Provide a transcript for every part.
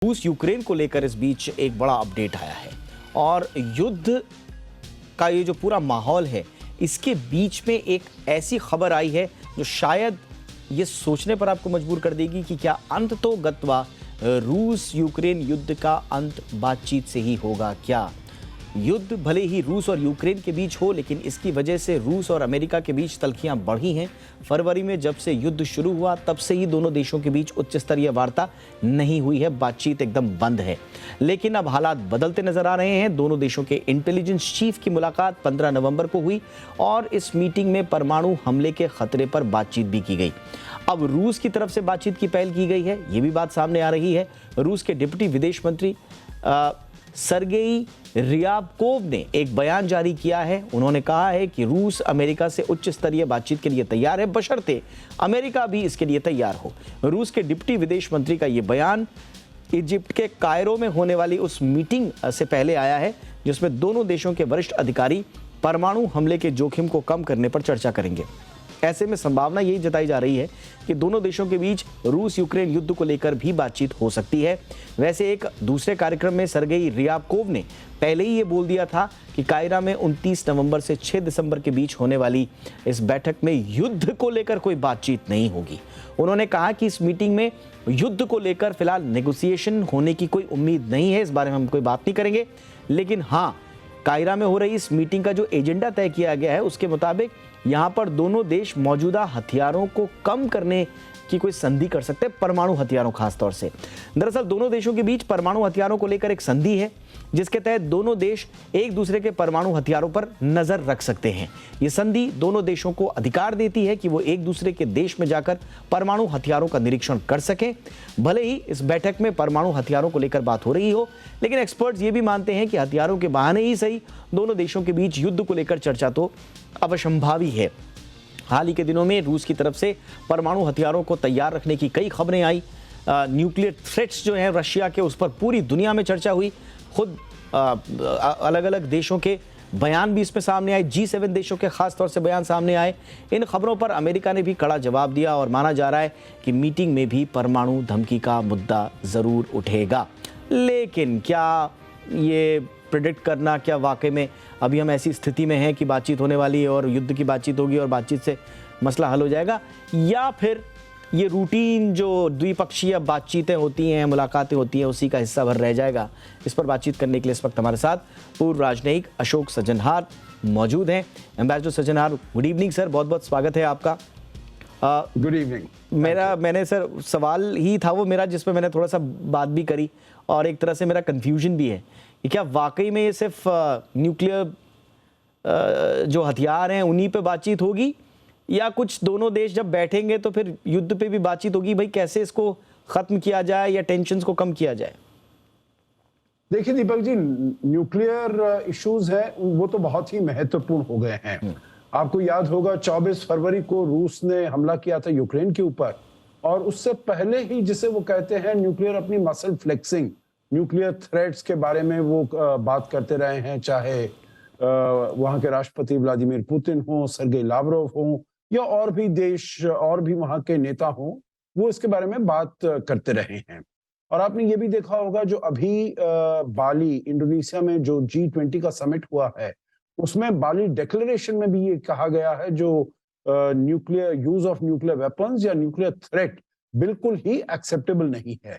रूस यूक्रेन को लेकर इस बीच एक बड़ा अपडेट आया है और युद्ध का ये जो पूरा माहौल है इसके बीच में एक ऐसी खबर आई है जो शायद ये सोचने पर आपको मजबूर कर देगी कि क्या अंत तो गत्वा रूस यूक्रेन युद्ध का अंत बातचीत से ही होगा क्या। युद्ध भले ही रूस और यूक्रेन के बीच हो, लेकिन इसकी वजह से रूस और अमेरिका के बीच तल्खियां बढ़ी हैं। फरवरी में जब से युद्ध शुरू हुआ तब से ही दोनों देशों के बीच उच्च स्तरीय वार्ता नहीं हुई है, बातचीत एकदम बंद है। लेकिन अब हालात बदलते नजर आ रहे हैं। दोनों देशों के इंटेलिजेंस चीफ की मुलाकात 15 नवंबर को हुई और इस मीटिंग में परमाणु हमले के खतरे पर बातचीत भी की गई। अब रूस की तरफ से बातचीत की पहल की गई है, ये भी बात सामने आ रही है। रूस के डिप्टी विदेश मंत्री सरगेई रियाबकोव ने एक बयान जारी किया है। उन्होंने कहा है कि रूस अमेरिका से उच्च स्तरीय बातचीत के लिए तैयार है, बशर्ते अमेरिका भी इसके लिए तैयार हो। रूस के डिप्टी विदेश मंत्री का यह बयान इजिप्ट के कायरो में होने वाली उस मीटिंग से पहले आया है जिसमें दोनों देशों के वरिष्ठ अधिकारी परमाणु हमले के जोखिम को कम करने पर चर्चा करेंगे। ऐसे में संभावना यही जताई जा रही है कि दोनों देशों के बीच रूस यूक्रेन युद्ध को लेकर भी बातचीत हो सकती है। वैसे एक दूसरे कार्यक्रम में सरगेई रियाबकोव ने पहले ही ये बोल दिया था कि कायरा में 29 नवंबर से 6 दिसंबर के बीच होने वाली इस बैठक में युद्ध को लेकर कोई बातचीत नहीं होगी। उन्होंने कहा कि इस मीटिंग में युद्ध को लेकर फिलहाल नेगोशिएशन होने की कोई उम्मीद नहीं है, इस बारे में हम कोई बात नहीं करेंगे। लेकिन हाँ, कायरा में हो रही इस मीटिंग का जो एजेंडा तय किया गया है उसके मुताबिक यहाँ पर दोनों देश मौजूदा हथियारों को कम करने की कोई संधि कर सकते हैं, परमाणु हथियारों खास तौर से। दरअसल दोनों देशों के बीच परमाणु हथियारों को लेकर एक संधि है जिसके तहत दोनों देश एक दूसरे के परमाणु हथियारों पर नजर रख सकते हैं। ये संधि दोनों देशों को अधिकार देती है कि वो एक दूसरे के देश में जाकर परमाणु हथियारों का निरीक्षण कर सकें। भले ही इस बैठक में परमाणु हथियारों को लेकर बात हो रही हो, लेकिन एक्सपर्ट्स ये भी मानते हैं कि हथियारों के बहाने ही सही दोनों देशों के बीच युद्ध को लेकर चर्चा तो अवश्यंभावी है। हाल ही के दिनों में रूस की तरफ से परमाणु हथियारों को तैयार रखने की कई खबरें आई। न्यूक्लियर थ्रेट्स जो हैं रशिया के, उस पर पूरी दुनिया में चर्चा हुई। खुद अलग अलग देशों के बयान भी इसमें सामने आए, G7 देशों के खास तौर से बयान सामने आए। इन खबरों पर अमेरिका ने भी कड़ा जवाब दिया और माना जा रहा है कि मीटिंग में भी परमाणु धमकी का मुद्दा ज़रूर उठेगा। लेकिन क्या ये प्रेडिक्ट करना, क्या वाकई में अभी हम ऐसी स्थिति में हैं कि बातचीत होने वाली है और युद्ध की बातचीत होगी और बातचीत से मसला हल हो जाएगा, या फिर ये रूटीन जो द्विपक्षीय बातचीतें होती हैं, मुलाकातें होती हैं, उसी का हिस्सा भर रह जाएगा। इस पर बातचीत करने के लिए इस वक्त हमारे साथ पूर्व राजनयिक अशोक सज्जनहार मौजूद हैं। एम्बेसडर सज्जनहार, गुड इवनिंग सर, बहुत बहुत स्वागत है आपका। Good evening. मैंने सर सवाल ही था वो मेरा जिस पर मैंने थोड़ा सा बात भी करी और एक तरह से मेरा कन्फ्यूजन भी है कि क्या वाकई में ये सिर्फ न्यूक्लियर जो हथियार हैं उन्हीं पे बातचीत होगी, या कुछ दोनों देश जब बैठेंगे तो फिर युद्ध पे भी बातचीत होगी, भाई कैसे इसको खत्म किया जाए या टेंशन्स को कम किया जाए। देखिए दीपक जी, न्यूक्लियर इश्यूज है वो तो बहुत ही महत्वपूर्ण हो गए हैं। आपको याद होगा 24 फरवरी को रूस ने हमला किया था यूक्रेन के ऊपर, और उससे पहले ही जिसे वो कहते हैं न्यूक्लियर अपनी मसल फ्लेक्सिंग, न्यूक्लियर थ्रेट्स के बारे में वो बात करते रहे हैं। चाहे वहां के राष्ट्रपति व्लादिमीर पुतिन हो, सर्गेई लावरोव हो, या और भी देश और भी वहां के नेता हो, वो इसके बारे में बात करते रहे हैं। और आपने ये भी देखा होगा जो अभी बाली इंडोनेशिया में जो G20 का समिट हुआ है, उसमें बाली डिक्लेरेशन में भी ये कहा गया है जो nuclear use of nuclear weapons या न्यूक्लियर थ्रेट बिल्कुल ही एक्सेप्टेबल नहीं है।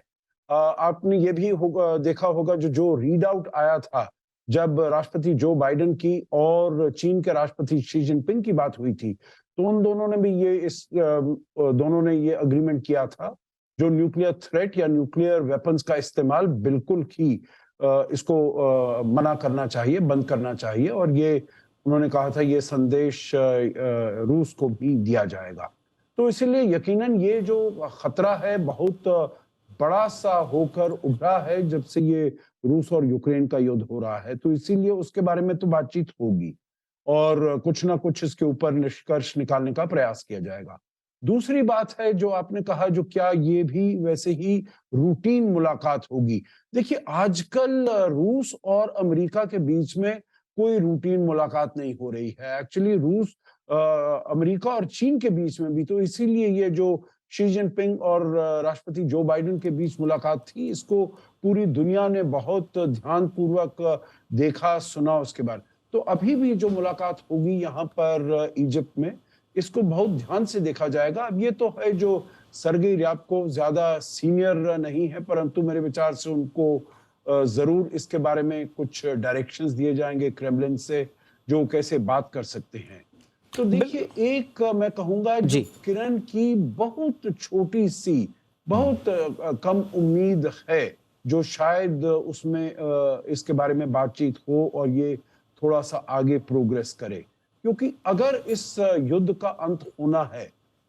आपने ये भी देखा होगा जो रीड आउट आया था जब राष्ट्रपति जो बाइडेन की और चीन के राष्ट्रपति शी जिनपिंग की बात हुई थी, तो उन दोनों ने भी दोनों ने ये अग्रीमेंट किया था जो न्यूक्लियर थ्रेट या न्यूक्लियर वेपन्स का इस्तेमाल बिल्कुल ही इसको मना करना चाहिए, बंद करना चाहिए। और ये उन्होंने कहा था ये संदेश रूस को भी दिया जाएगा। तो इसीलिए यकीनन ये जो खतरा है बहुत बड़ा सा होकर उभरा है जब से ये रूस और यूक्रेन का युद्ध हो रहा है। तो इसीलिए उसके बारे में तो बातचीत होगी और कुछ ना कुछ इसके ऊपर निष्कर्ष निकालने का प्रयास किया जाएगा। दूसरी बात है जो आपने कहा, जो क्या ये भी वैसे ही रूटीन मुलाकात होगी। देखिए आजकल रूस और अमेरिका के बीच में कोई रूटीन मुलाकात नहीं हो रही है। एक्चुअली रूस अमेरिका और चीन के बीच में भी, तो इसीलिए ये जो शी जिनपिंग और राष्ट्रपति जो बाइडेन के बीच मुलाकात थी, इसको पूरी दुनिया ने बहुत ध्यानपूर्वक देखा सुना उसके बाद। तो अभी भी जो मुलाकात होगी यहाँ पर इजिप्ट में, इसको बहुत ध्यान से देखा जाएगा। अब ये तो है जो सर्गेई ryabkov ज्यादा सीनियर नहीं है, परंतु मेरे विचार से उनको जरूर इसके बारे में कुछ डायरेक्शंस दिए जाएंगे क्रेमलिन से, जो कैसे बात कर सकते हैं। तो देखिए, एक मैं कहूंगा जो किरण की बहुत छोटी सी, बहुत कम उम्मीद है जो शायद उसमें इसके बारे में बातचीत हो और ये थोड़ा सा आगे प्रोग्रेस करे, क्योंकि अगर इस युद्ध का अंत होना है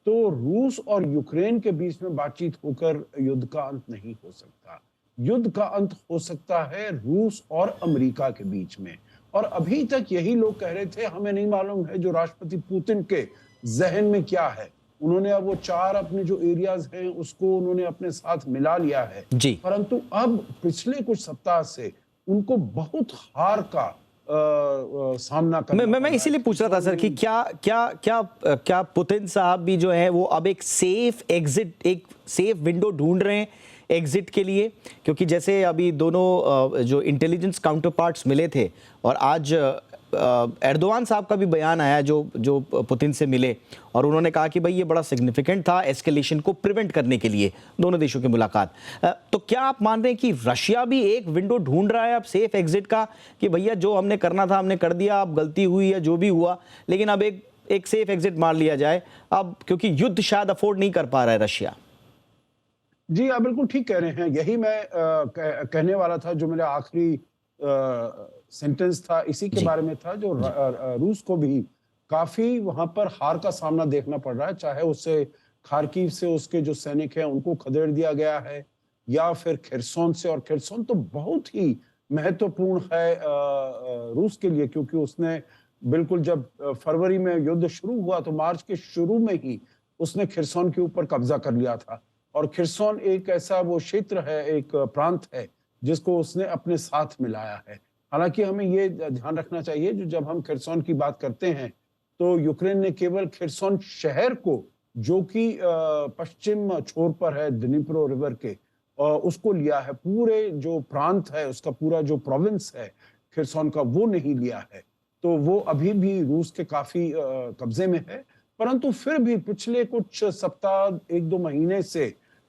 तो रूस और यूक्रेन के बीच में बातचीत होकर युद्ध का अंत नहीं हो सकता। युद्ध का अंत हो सकता है रूस और अमेरिका के बीच में। और अभी तक यही लोग कह रहे थे, हमें नहीं मालूम है जो राष्ट्रपति पुतिन के जहन में क्या है। उन्होंने अब वो 4 अपने जो एरियाज हैं उसको उन्होंने अपने साथ मिला लिया है जी। परंतु अब पिछले कुछ सप्ताह से उनको बहुत हार का सामना करना। मैं इसीलिए पूछ रहा था सर कि क्या पुतिन साहब भी जो है वो अब एक सेफ एग्जिट, एक सेफ विंडो ढूंढ रहे हैं एग्जिट के लिए, क्योंकि जैसे अभी दोनों जो इंटेलिजेंस काउंटर पार्ट्स मिले थे और आज एर्दोआन साहब का भी बयान आया जो पुतिन से मिले और उन्होंने कहा कि भाई ये बड़ा सिग्निफिकेंट था एस्केलेशन को प्रिवेंट करने के लिए दोनों देशों की मुलाकात। तो क्या आप मान रहे हैं कि रशिया भी एक विंडो ढूंढ रहा है अब सेफ एग्जिट का, कि भैया जो हमने करना था हमने कर दिया, अब गलती हुई या जो भी हुआ, लेकिन अब एक सेफ एग्जिट मार लिया जाए अब, क्योंकि युद्ध शायद अफोर्ड नहीं कर पा रहा है रशिया। जी आप बिल्कुल ठीक कह रहे हैं, यही मैं कहने वाला था। जो मेरा आखिरी सेंटेंस था इसी के बारे में था, जो रूस को भी काफी वहां पर हार का सामना देखना पड़ रहा है, चाहे उससे खार्किव से उसके जो सैनिक हैं उनको खदेड़ दिया गया है या फिर खेरसोन से। और खेरसोन तो बहुत ही महत्वपूर्ण है रूस के लिए, क्योंकि उसने बिल्कुल जब फरवरी में युद्ध शुरू हुआ तो मार्च के शुरू में ही उसने खेरसोन के ऊपर कब्जा कर लिया था। और खेरसोन एक ऐसा वो क्षेत्र है, एक प्रांत है जिसको उसने अपने साथ मिलाया है। हालांकि हमें ये ध्यान रखना चाहिए, जो जब हम खेरसोन की बात करते हैं तो यूक्रेन ने केवल खेरसोन शहर को, जो कि पश्चिम छोर पर है दनीप्रो रिवर के, उसको लिया है। पूरे जो प्रांत है उसका पूरा जो प्रोविंस है खेरसोन का, वो नहीं लिया है। तो वो अभी भी रूस के काफी कब्जे में है। परंतु फिर भी पिछले कुछ सप्ताह 1-2 महीने से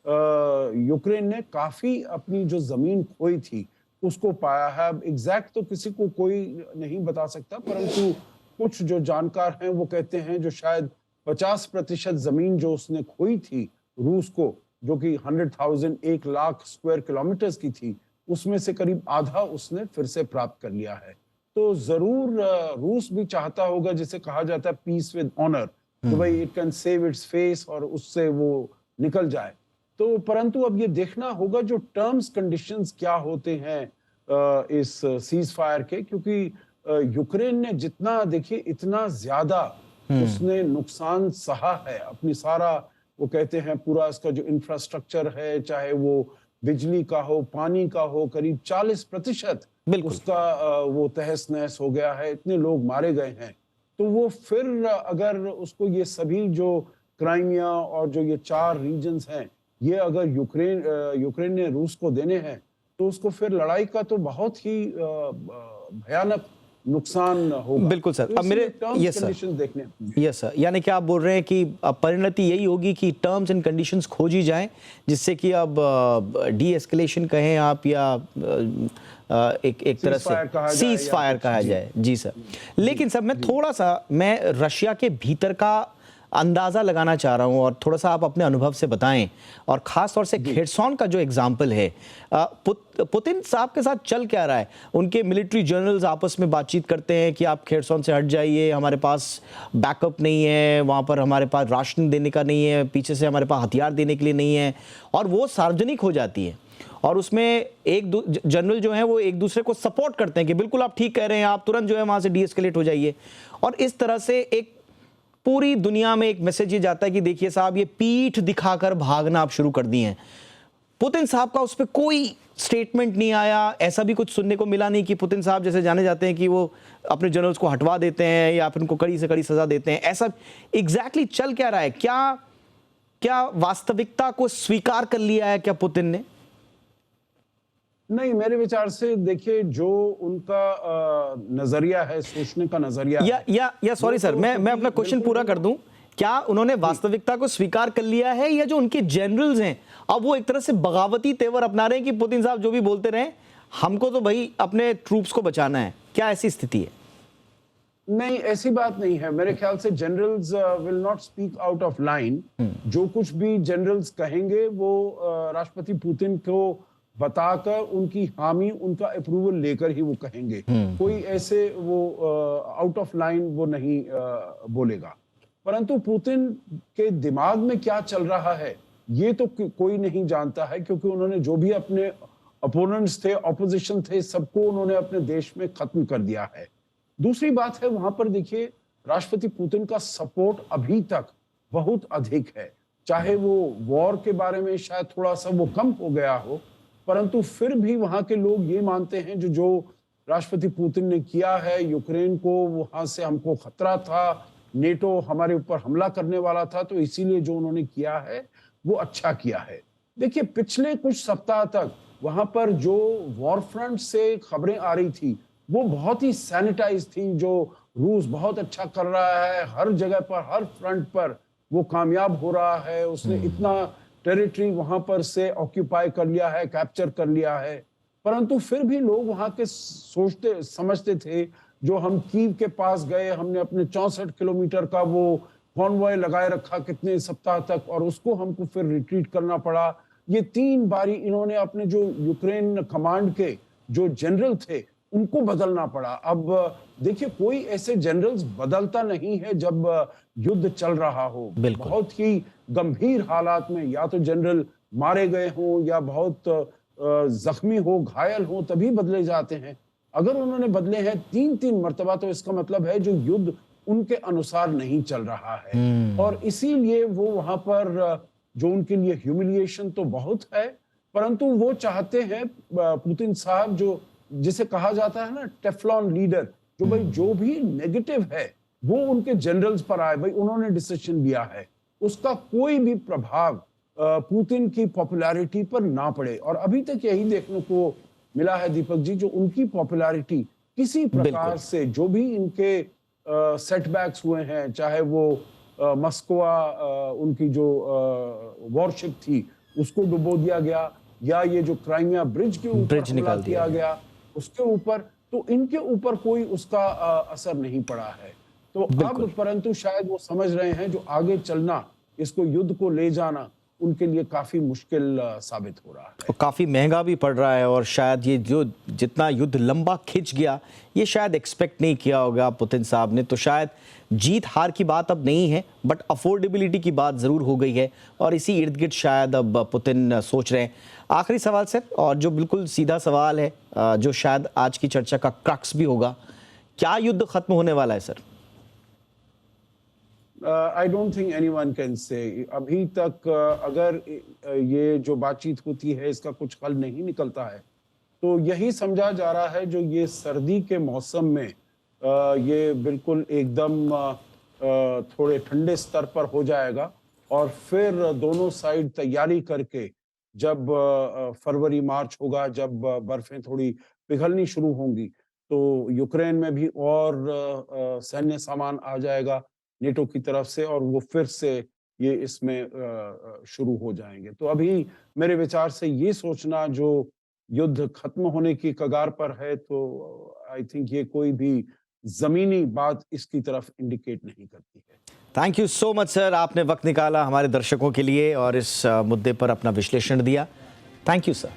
यूक्रेन ने काफी अपनी जो जमीन खोई थी उसको पाया है। अब एग्जैक्ट तो किसी को कोई नहीं बता सकता, परंतु कुछ जो जानकार हैं वो कहते हैं जो शायद 50% जमीन जो उसने खोई थी रूस को, जो कि 100,000 1 लाख स्क्वायर किलोमीटर्स की थी, उसमें से करीब आधा उसने फिर से प्राप्त कर लिया है। तो जरूर रूस भी चाहता होगा, जिसे कहा जाता है पीस विद ऑनर, तो भाई it can save its face और उससे वो निकल जाए। तो परंतु अब ये देखना होगा जो टर्म्स कंडीशंस क्या होते हैं इस सीज फायर के, क्योंकि यूक्रेन ने जितना, देखिए इतना ज्यादा उसने नुकसान सहा है अपनी सारा, वो कहते हैं पूरा इसका जो इंफ्रास्ट्रक्चर है, चाहे वो बिजली का हो, पानी का हो, करीब 40% उसका वो तहस नहस हो गया है, इतने लोग मारे गए हैं। तो वो फिर अगर उसको ये सभी जो क्राइमिया और जो ये 4 रीजन्स हैं, ये अगर यूक्रेन ने रूस को देने हैं, तो उसको फिर लड़ाई का तो बहुत ही भयानक नुकसान होगा। बिल्कुल सर। अब मेरे यस सर, यानी कि आप बोल रहे हैं कि अब परिणति यही होगी कि टर्म्स एंड कंडीशंस खोजी जाएं, जिससे कि अब डी एस्केलेशन कहें आप या एक तरह से सीज फायर कहा जाए। जी सर। लेकिन सर मैं रशिया के भीतर का अंदाजा लगाना चाह रहा हूं और थोड़ा सा आप अपने अनुभव से बताएं, और खास तौर से खेरसोन का जो एग्जाम्पल है, पुतिन साहब के साथ चल क्या रहा है? उनके मिलिट्री जनरल्स आपस में बातचीत करते हैं कि आप खेरसोन से हट जाइए, हमारे पास बैकअप नहीं है, वहां पर हमारे पास राशन देने का नहीं है, पीछे से हमारे पास हथियार देने के लिए नहीं है, और वो सार्वजनिक हो जाती है। और उसमें एक जनरल जो है वो एक दूसरे को सपोर्ट करते हैं कि बिल्कुल आप ठीक कह रहे हैं, आप तुरंत जो है वहां से डीएस्केलेट हो जाइए। और इस तरह से एक पूरी दुनिया में एक मैसेज ये जाता है कि देखिए साहब, ये पीठ दिखाकर भागना आप शुरू कर दिए हैं। पुतिन साहब का उस पर कोई स्टेटमेंट नहीं आया, ऐसा भी कुछ सुनने को मिला नहीं कि पुतिन साहब जैसे जाने जाते हैं कि वो अपने जनरल्स को हटवा देते हैं या फिर उनको कड़ी से कड़ी सजा देते हैं। ऐसा एग्जैक्टली चल क्या रहा है? क्या क्या वास्तविकता को स्वीकार कर लिया है क्या पुतिन ने? नहीं, मेरे विचार से देखिए, जो उनका नजरिया है, सोचने का नजरिया या सॉरी सर, मैं अपना क्वेश्चन पूरा कर दूं। क्या उन्होंने वास्तविकता को स्वीकार कर लिया है, या जो उनके जनरल्स हैं अब वो एक तरह से बगावती तेवर अपना रहे हैं कि पुतिन साहब जो भी बोलते रहे, हमको तो भाई अपने ट्रूप्स को बचाना है? क्या ऐसी स्थिति है? नहीं, ऐसी बात नहीं है। मेरे ख्याल से generals will not speak out of line. जो कुछ भी जनरल्स कहेंगे वो राष्ट्रपति पुतिन को बताकर उनकी हामी, उनका अप्रूवल लेकर ही वो कहेंगे। कोई ऐसे वो आउट ऑफ लाइन वो नहीं बोलेगा। परंतु पुतिन के दिमाग में क्या चल रहा है ये तो कोई नहीं जानता है, क्योंकि उन्होंने जो भी अपने अपोनेंट्स थे, ऑपोजिशन थे, सबको उन्होंने अपने देश में खत्म कर दिया है। दूसरी बात है, वहां पर देखिए राष्ट्रपति पुतिन का सपोर्ट अभी तक बहुत अधिक है। चाहे वो वॉर के बारे में शायद थोड़ा सा वो कम हो गया हो, परंतु फिर भी वहां के लोग ये मानते हैं जो राष्ट्रपति पुतिन ने किया है यूक्रेन को, वहां से हमको खतरा था, नेटो हमारे ऊपर हमला करने वाला था, तो इसीलिए जो उन्होंने किया है वो अच्छा किया है। देखिए, पिछले कुछ सप्ताह तक वहां पर जो वॉर फ्रंट से खबरें आ रही थी वो बहुत ही सैनिटाइज थी। जो रूस बहुत अच्छा कर रहा है, हर जगह पर, हर फ्रंट पर वो कामयाब हो रहा है, उसने इतना टेरिटरी वहां पर से ऑक्यूपाई कर लिया है, कैप्चर कर लिया है। परंतु फिर भी लोग वहां के सोचते समझते थे, जो हम कीव के पास गए, हमने अपने 64 किलोमीटर का वो कॉन्वॉय लगाए रखा कितने सप्ताह तक, और उसको हमको फिर रिट्रीट करना पड़ा। ये 3 बारी इन्होंने अपने जो यूक्रेन कमांड के जो जनरल थे उनको बदलना पड़ा। अब देखिए, कोई ऐसे जनरल्स बदलता नहीं है जब युद्ध चल रहा हो। बहुत ही गंभीर हालात में या तो जनरल मारे गए हों या बहुत जख्मी हो, घायल हो, तभी बदले जाते हैं। अगर उन्होंने बदले हैं 3-3 मर्तबा, तो इसका मतलब है जो युद्ध उनके अनुसार नहीं चल रहा है। और इसीलिए वो वहां पर जो उनके लिए ह्यूमिलिएशन तो बहुत है, परंतु वो चाहते हैं पुतिन साहब, जो जिसे कहा जाता है ना टेफ्लॉन लीडर, जो भाई जो भी नेगेटिव है वो उनके जनरल्स पर आए, भाई उन्होंने डिसीजन लिया है, उसका कोई भी प्रभाव पुतिन की पॉपुलैरिटी पर ना पड़े। और अभी तक यही देखने को मिला है दीपक जी, जो उनकी पॉपुलैरिटी किसी प्रकार से, जो भी इनके सेटबैक्स हुए हैं, चाहे वो मस्कोवा उनकी जो वॉरशिप थी उसको डुबो दिया गया, या ये जो क्राइमिया ब्रिज के ऊपर हमला किया गया उसके ऊपर, तो इनके ऊपर कोई उसका असर नहीं पड़ा है। तो अब परंतु शायद वो समझ रहे हैं जो आगे चलना, इसको युद्ध को ले जाना उनके लिए काफी मुश्किल साबित हो रहा है, काफी महंगा भी पड़ रहा है। और शायद ये जो जितना युद्ध लंबा खिंच गया, ये शायद एक्सपेक्ट नहीं किया होगा पुतिन साहब ने। तो शायद जीत हार की बात अब नहीं है, बट अफोर्डेबिलिटी की बात जरूर हो गई है, और इसी इर्द गिर्द शायद अब पुतिन सोच रहे हैं। आखिरी सवाल सर, और जो बिल्कुल सीधा सवाल है, जो शायद आज की चर्चा का क्रक्स भी होगा, क्या युद्ध खत्म होने वाला है sir? I don't think anyone can say. अभी तक अगर ये जो बातचीत होती है इसका कुछ हल नहीं निकलता है, तो यही समझा जा रहा है जो ये सर्दी के मौसम में ये बिल्कुल एकदम थोड़े ठंडे स्तर पर हो जाएगा, और फिर दोनों साइड तैयारी करके जब फरवरी मार्च होगा, जब बर्फें थोड़ी पिघलनी शुरू होंगी, तो यूक्रेन में भी और सैन्य सामान आ जाएगा नेटो की तरफ से, और वो फिर से ये इसमें शुरू हो जाएंगे। तो अभी मेरे विचार से ये सोचना जो युद्ध खत्म होने की कगार पर है, तो आई थिंक ये कोई भी जमीनी बात इसकी तरफ इंडिकेट नहीं करती है। Thank you so much sir, आपने वक्त निकाला हमारे दर्शकों के लिए और इस मुद्दे पर अपना विश्लेषण दिया। Thank you sir.